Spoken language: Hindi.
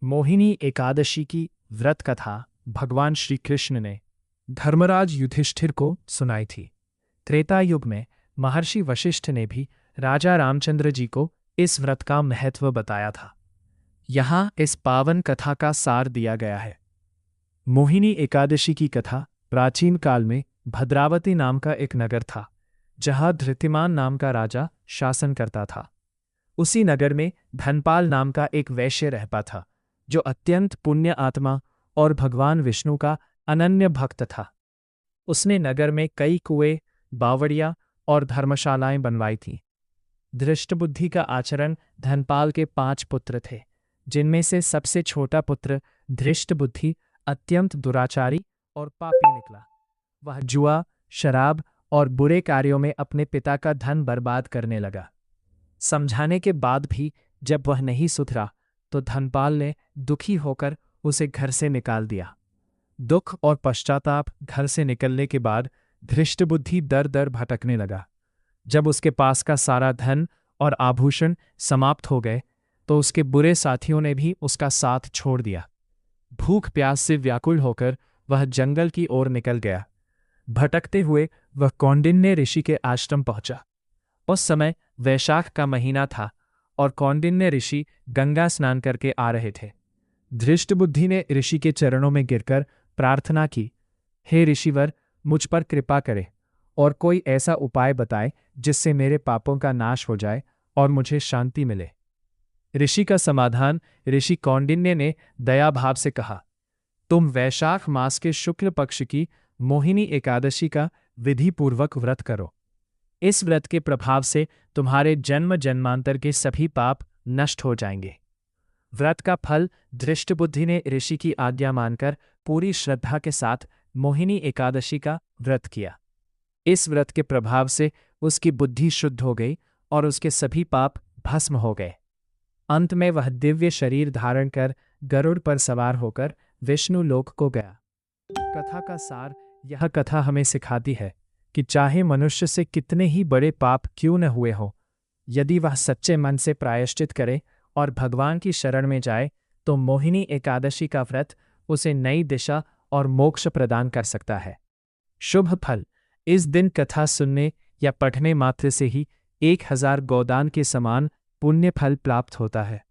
मोहिनी एकादशी की व्रत कथा भगवान श्री कृष्ण ने धर्मराज युधिष्ठिर को सुनाई थी। त्रेता युग में महर्षि वशिष्ठ ने भी राजा रामचंद्र जी को इस व्रत का महत्व बताया था। यहाँ इस पावन कथा का सार दिया गया है। मोहिनी एकादशी की कथा प्राचीन काल में भद्रावती नाम का एक नगर था, जहाँ धृतिमान नाम का राजा शासन करता था। उसी नगर में धनपाल नाम का एक वैश्य रहता था, जो अत्यंत पुण्य आत्मा और भगवान विष्णु का अनन्य भक्त था। उसने नगर में कई कुएं, बावड़ियां और धर्मशालाएं बनवाई थीं। धृष्टबुद्धि का आचरण धनपाल के 5 पुत्र थे, जिनमें से सबसे छोटा पुत्र धृष्टबुद्धि अत्यंत दुराचारी और पापी निकला। वह जुआ, शराब और बुरे कार्यों में अपने पिता का धन बर्बाद करने लगा। समझाने के बाद भी जब वह नहीं सुधरा, तो धनपाल ने दुखी होकर उसे घर से निकाल दिया। दुख और पश्चाताप घर से निकलने के बाद धृष्टबुद्धि दर दर भटकने लगा। जब उसके पास का सारा धन और आभूषण समाप्त हो गए, तो उसके बुरे साथियों ने भी उसका साथ छोड़ दिया। भूख प्यास से व्याकुल होकर वह जंगल की ओर निकल गया। भटकते हुए वह कौंडिन्य ऋषि के आश्रम पहुंचा। उस समय वैशाख का महीना था और कौंडिन्य ऋषि गंगा स्नान करके आ रहे थे। धृष्टबुद्धि ने ऋषि के चरणों में गिरकर प्रार्थना की, हे ऋषिवर, मुझ पर कृपा करे और कोई ऐसा उपाय बताए जिससे मेरे पापों का नाश हो जाए और मुझे शांति मिले। ऋषि का समाधान ऋषि कौंडिन्य ने दया भाव से कहा, तुम वैशाख मास के शुक्ल पक्ष की मोहिनी एकादशी का विधिपूर्वक व्रत करो। इस व्रत के प्रभाव से तुम्हारे जन्म जन्मांतर के सभी पाप नष्ट हो जाएंगे। व्रत का फल धृष्टबुद्धि ने ऋषि की आज्ञा मानकर पूरी श्रद्धा के साथ मोहिनी एकादशी का व्रत किया। इस व्रत के प्रभाव से उसकी बुद्धि शुद्ध हो गई और उसके सभी पाप भस्म हो गए। अंत में वह दिव्य शरीर धारण कर गरुड़ पर सवार होकर विष्णु लोक को गया। कथा का सार यह कथा हमें सिखाती है कि चाहे मनुष्य से कितने ही बड़े पाप क्यों न हुए हों, यदि वह सच्चे मन से प्रायश्चित करे और भगवान की शरण में जाए, तो मोहिनी एकादशी का व्रत उसे नई दिशा और मोक्ष प्रदान कर सकता है। शुभ फल। इस दिन कथा सुनने या पढ़ने मात्र से ही 1000 गोदान के समान पुण्य फल प्राप्त होता है।